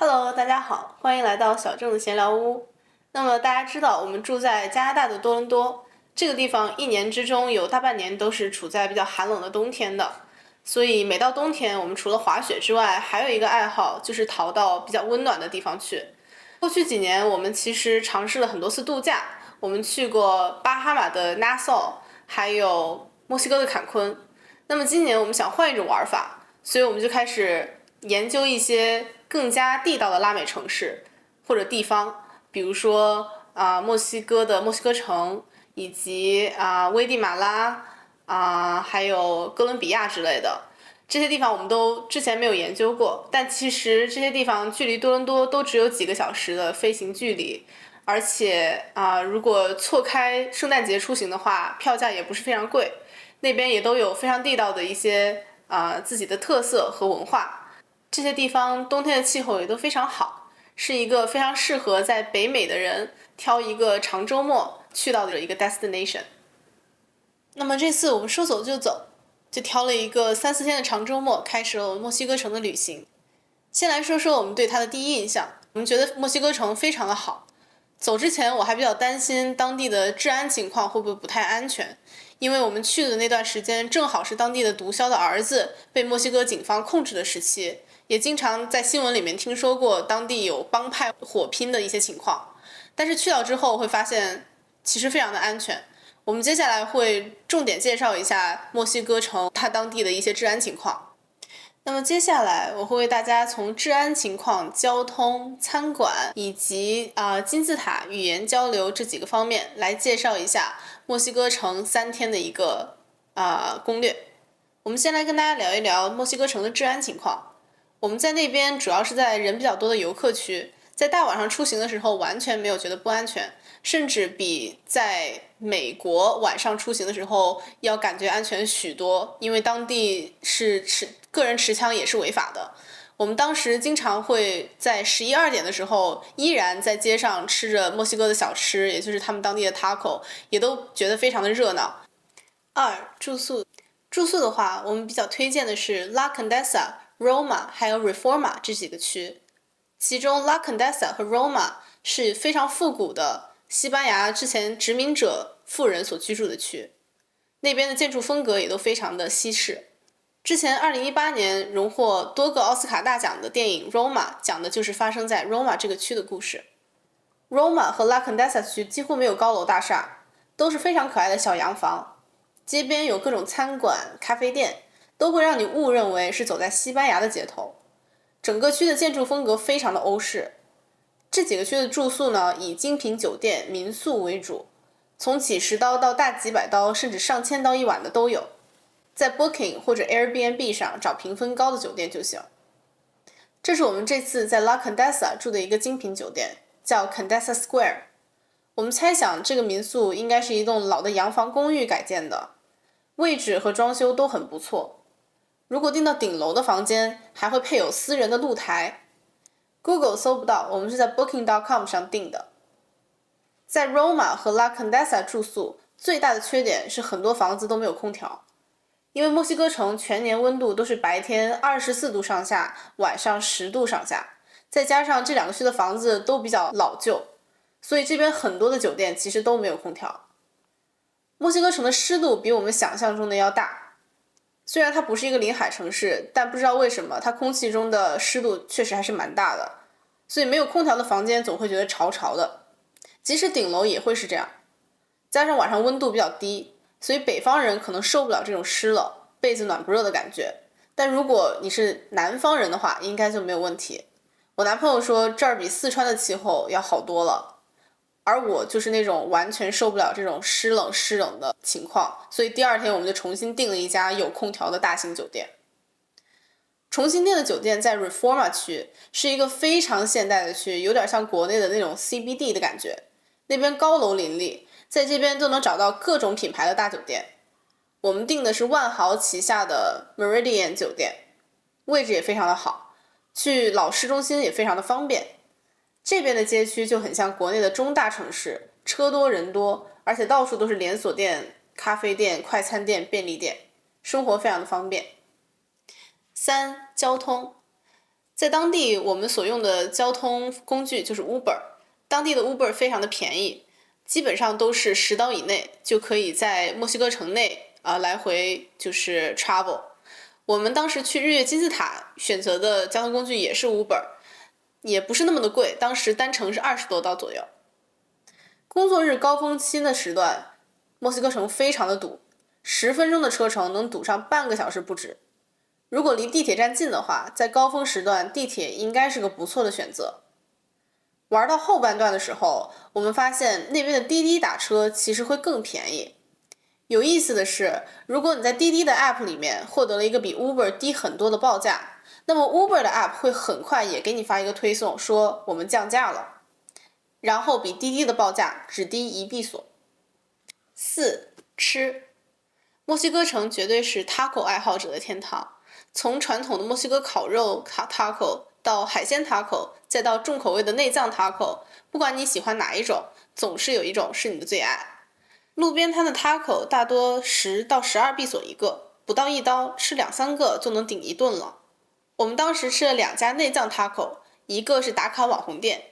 Hello，大家好，欢迎来到小郑的闲聊屋。那么大家知道，我们住在加拿大的多伦多，这个地方一年之中有大半年都是处在比较寒冷的冬天的，所以每到冬天，我们除了滑雪之外，还有一个爱好就是逃到比较温暖的地方去。过去几年，我们其实尝试了很多次度假，我们去过巴哈马的 Nassau，还有墨西哥的坎昆。那么今年我们想换一种玩法，所以我们就开始研究一些更加地道的拉美城市或者地方，比如说墨西哥的墨西哥城，以及危地马拉还有哥伦比亚之类的。这些地方我们都之前没有研究过，但其实这些地方距离多伦多都只有几个小时的飞行距离，而且如果错开圣诞节出行的话，票价也不是非常贵。那边也都有非常地道的一些自己的特色和文化。这些地方冬天的气候也都非常好，是一个非常适合在北美的人挑一个长周末去到的一个 destination。那么这次我们说走就走，就挑了一个3-4天的长周末，开始了我们墨西哥城的旅行。先来说说我们对它的第一印象，我们觉得墨西哥城非常的好。走之前我还比较担心当地的治安情况会不会不太安全，因为我们去的那段时间正好是当地的毒枭的儿子被墨西哥警方控制的时期，也经常在新闻里面听说过当地有帮派火拼的一些情况。但是去到之后会发现其实非常的安全。我们接下来会重点介绍一下墨西哥城它当地的一些治安情况。那么接下来我会为大家从治安情况、交通、餐馆以及金字塔语言交流这几个方面来介绍一下墨西哥城3天的一个攻略。我们先来跟大家聊一聊墨西哥城的治安情况。我们在那边主要是在人比较多的游客区，在大晚上出行的时候完全没有觉得不安全，甚至比在美国晚上出行的时候要感觉安全许多，因为当地是个人持枪也是违法的。我们当时经常会在11、2点的时候，依然在街上吃着墨西哥的小吃，也就是他们当地的 taco， 也都觉得非常的热闹。住宿。住宿的话，我们比较推荐的是 La Condesa、Roma 还有 Reforma 这几个区。其中 La Condesa 和 Roma 是非常复古的西班牙之前殖民者富人所居住的区，那边的建筑风格也都非常的西式。之前2018年荣获多个奥斯卡大奖的电影 Roma 讲的就是发生在 Roma 这个区的故事。Roma 和 La Condesa 区几乎没有高楼大厦，都是非常可爱的小洋房，街边有各种餐馆、咖啡店，都会让你误认为是走在西班牙的街头。整个区的建筑风格非常的欧式。这几个区的住宿呢，以精品酒店、民宿为主，从几十刀到大几百刀，甚至上千刀一晚的都有。在 Booking 或者 Airbnb 上找评分高的酒店就行。这是我们这次在 La Condesa 住的一个精品酒店，叫 Condesa Square。我们猜想这个民宿应该是一栋老的洋房公寓改建的，位置和装修都很不错。如果订到顶楼的房间，还会配有私人的露台。Google 搜不到，我们是在 Booking.com 上订的。在 Roma 和 La Condesa 住宿，最大的缺点是很多房子都没有空调，因为墨西哥城全年温度都是白天24度上下，晚上10度上下，再加上这两个区的房子都比较老旧，所以这边很多的酒店其实都没有空调。墨西哥城的湿度比我们想象中的要大，虽然它不是一个临海城市，但不知道为什么它空气中的湿度确实还是蛮大的，所以没有空调的房间总会觉得潮潮的，即使顶楼也会是这样。加上晚上温度比较低，所以北方人可能受不了这种湿冷、被子暖不热的感觉，但如果你是南方人的话，应该就没有问题。我男朋友说这儿比四川的气候要好多了，而我就是那种完全受不了这种湿冷的情况，所以第二天我们就重新订了一家有空调的大型酒店。重新订的酒店在 Reforma 区，是一个非常现代的区，有点像国内的那种 CBD 的感觉。那边高楼林立，在这边都能找到各种品牌的大酒店。我们订的是万豪旗下的 Meridian 酒店，位置也非常的好，去老市中心也非常的方便。这边的街区就很像国内的中大城市，车多人多，而且到处都是连锁店、咖啡店、快餐店、便利店，生活非常的方便。交通。在当地我们所用的交通工具就是 Uber， 当地的 Uber 非常的便宜，基本上都是$10以内就可以在墨西哥城内来回就是 travel。我们当时去日月金字塔选择的交通工具也是 Uber， 也不是那么的贵，当时单程是$20多左右。工作日高峰期的时段，墨西哥城非常的堵，10分钟的车程能堵上半个小时不止。如果离地铁站近的话，在高峰时段地铁应该是个不错的选择。玩到后半段的时候，我们发现那边的滴滴打车其实会更便宜。有意思的是，如果你在滴滴的 App 里面获得了一个比 Uber 低很多的报价，那么 Uber 的 App 会很快也给你发一个推送，说我们降价了，然后比滴滴的报价只低1币索。4. 吃，墨西哥城绝对是 taco 爱好者的天堂，从传统的墨西哥烤肉 taco 到海鲜 taco， 再到重口味的内脏 taco， 不管你喜欢哪一种，总是有一种是你的最爱。路边摊的 taco 大多10到12币索一个，不到1刀，吃2-3个就能顶一顿了。我们当时吃了2家内脏 taco， 一个是打卡网红店，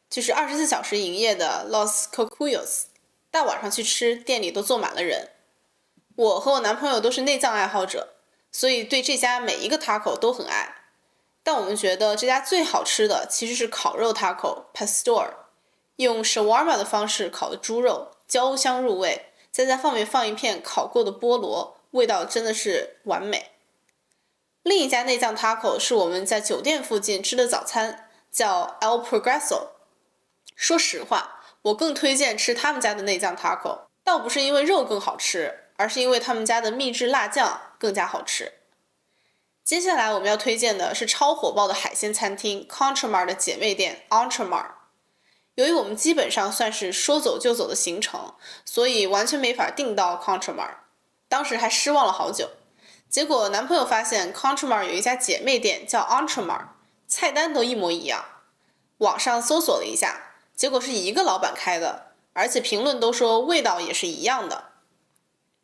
就是24小时营业的 Los Cocuyos， 大晚上去吃，店里都坐满了人。我和我男朋友都是内脏爱好者，所以对这家每一个 taco 都很爱。但我们觉得这家最好吃的其实是烤肉 taco Pastor， 用 shawarma 的方式烤的猪肉，焦香入味，再在上面放一片烤过的菠萝，味道真的是完美。另一家内脏 taco 是我们在酒店附近吃的早餐，叫 El Progreso。 说实话，我更推荐吃他们家的内脏 taco， 倒不是因为肉更好吃，而是因为他们家的秘制辣酱更加好吃。接下来我们要推荐的是超火爆的海鲜餐厅 Contramar 的姐妹店 Entremar。 由于我们基本上算是说走就走的行程，所以完全没法订到 Contramar， 当时还失望了好久。结果男朋友发现 Contramar 有一家姐妹店叫 Entremar， 菜单都一模一样。网上搜索了一下，结果是一个老板开的，而且评论都说味道也是一样的，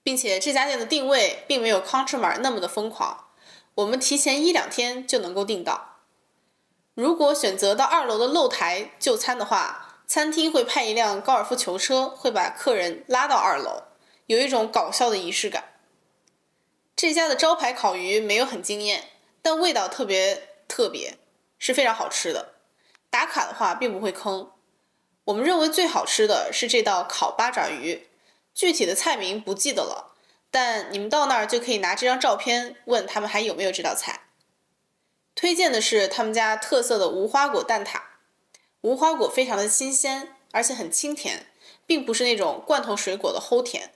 并且这家店的定位并没有 Contramar 那么的疯狂，我们提前1-2天就能够订到。如果选择到2楼的露台就餐的话，餐厅会派一辆高尔夫球车，会把客人拉到2楼，有一种搞笑的仪式感。这家的招牌烤鱼没有很惊艳，但味道特别，是非常好吃的。打卡的话并不会坑。我们认为最好吃的是这道烤八爪鱼，具体的菜名不记得了，但你们到那儿就可以拿这张照片问他们还有没有这道菜。推荐的是他们家特色的无花果蛋挞，无花果非常的新鲜，而且很清甜，并不是那种罐头水果的齁甜。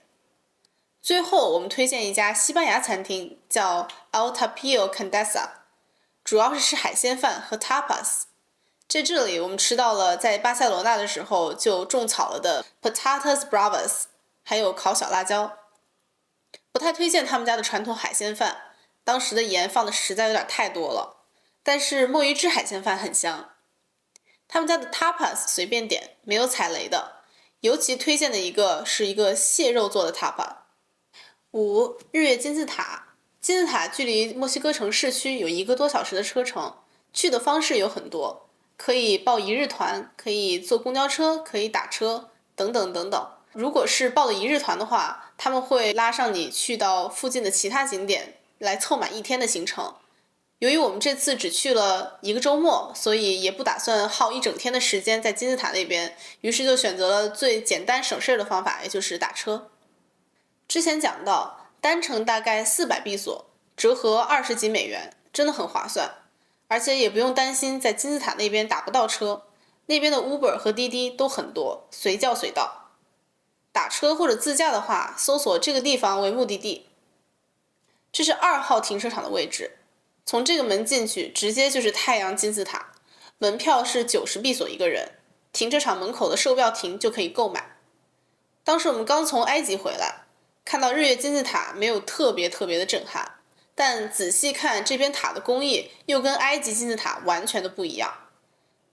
最后我们推荐一家西班牙餐厅，叫 El Tapio Condesa， 主要是吃海鲜饭和 tapas。 在这里我们吃到了在巴塞罗那的时候就种草了的 patatas bravas， 还有烤小辣椒。不太推荐他们家的传统海鲜饭，当时的盐放的实在有点太多了，但是墨鱼汁海鲜饭很香。他们家的 tapas 随便点，没有踩雷的，尤其推荐的一个是一个蟹肉做的 tapas。5. 日月金字塔。金字塔距离墨西哥城市区有1个多小时的车程，去的方式有很多，可以报1日团，可以坐公交车，可以打车，等等等等。如果是报了1日团的话，他们会拉上你去到附近的其他景点，来凑满1天的行程。由于我们这次只去了1个周末，所以也不打算耗1整天的时间在金字塔那边，于是就选择了最简单省事的方法，也就是打车。之前讲到，单程大概400币索，折合20几美元，真的很划算，而且也不用担心在金字塔那边打不到车，那边的 Uber 和滴滴都很多，随叫随到。打车或者自驾的话，搜索这个地方为目的地。这是2号停车场的位置，从这个门进去，直接就是太阳金字塔，门票是90币索一个人，停车场门口的售票亭就可以购买。当时我们刚从埃及回来，看到日月金字塔没有特别的震撼，但仔细看这边塔的工艺又跟埃及金字塔完全的不一样。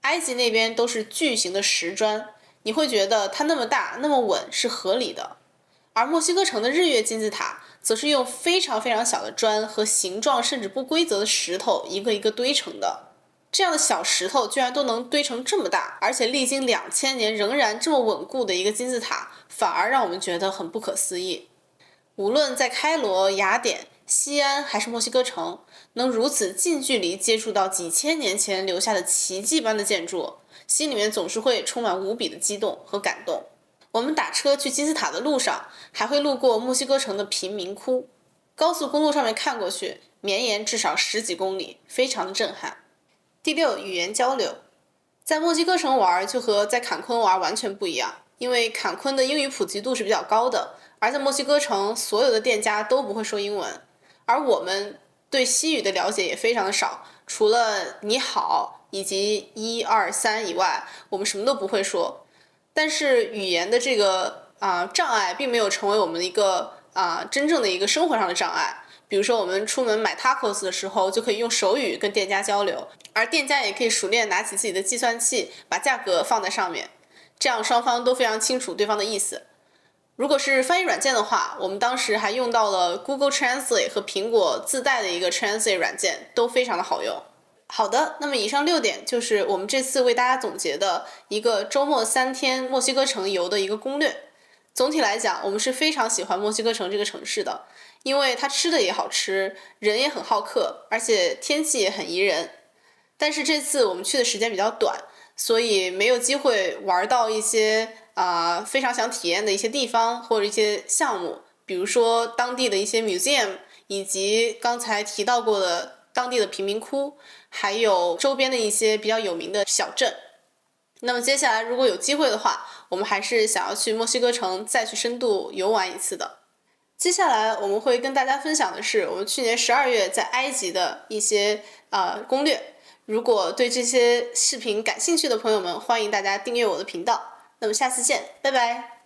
埃及那边都是巨型的石砖，你会觉得它那么大那么稳是合理的，而墨西哥城的日月金字塔则是用非常小的砖和形状甚至不规则的石头一个一个堆成的。这样的小石头居然都能堆成这么大，而且历经2000年仍然这么稳固的一个金字塔，反而让我们觉得很不可思议。无论在开罗、雅典、西安还是墨西哥城，能如此近距离接触到几千年前留下的奇迹般的建筑，心里面总是会充满无比的激动和感动。我们打车去金字塔的路上，还会路过墨西哥城的贫民窟，高速公路上面看过去，绵延至少10几公里，非常的震撼。第6，语言交流。在墨西哥城玩就和在坎昆玩完全不一样，因为坎昆的英语普及度是比较高的，而在墨西哥城所有的店家都不会说英文，而我们对西语的了解也非常的少，除了你好以及1、2、3以外，我们什么都不会说。但是语言的这个障碍并没有成为我们一个真正的一个生活上的障碍。比如说我们出门买 tacos 的时候，就可以用手语跟店家交流，而店家也可以熟练拿起自己的计算器，把价格放在上面，这样双方都非常清楚对方的意思。如果是翻译软件的话，我们当时还用到了 Google Translate 和苹果自带的一个 Translate 软件，都非常的好用。好的，那么以上6点就是我们这次为大家总结的一个周末3天墨西哥城游的一个攻略。总体来讲，我们是非常喜欢墨西哥城这个城市的，因为它吃的也好吃，人也很好客，而且天气也很宜人。但是这次我们去的时间比较短，所以没有机会玩到一些非常想体验的一些地方或者一些项目，比如说当地的一些 museum， 以及刚才提到过的当地的贫民窟，还有周边的一些比较有名的小镇。那么接下来如果有机会的话，我们还是想要去墨西哥城再去深度游玩一次的。接下来我们会跟大家分享的是我们去年12月在埃及的一些攻略。如果对这些视频感兴趣的朋友们，欢迎大家订阅我的频道。那么下次见，拜拜。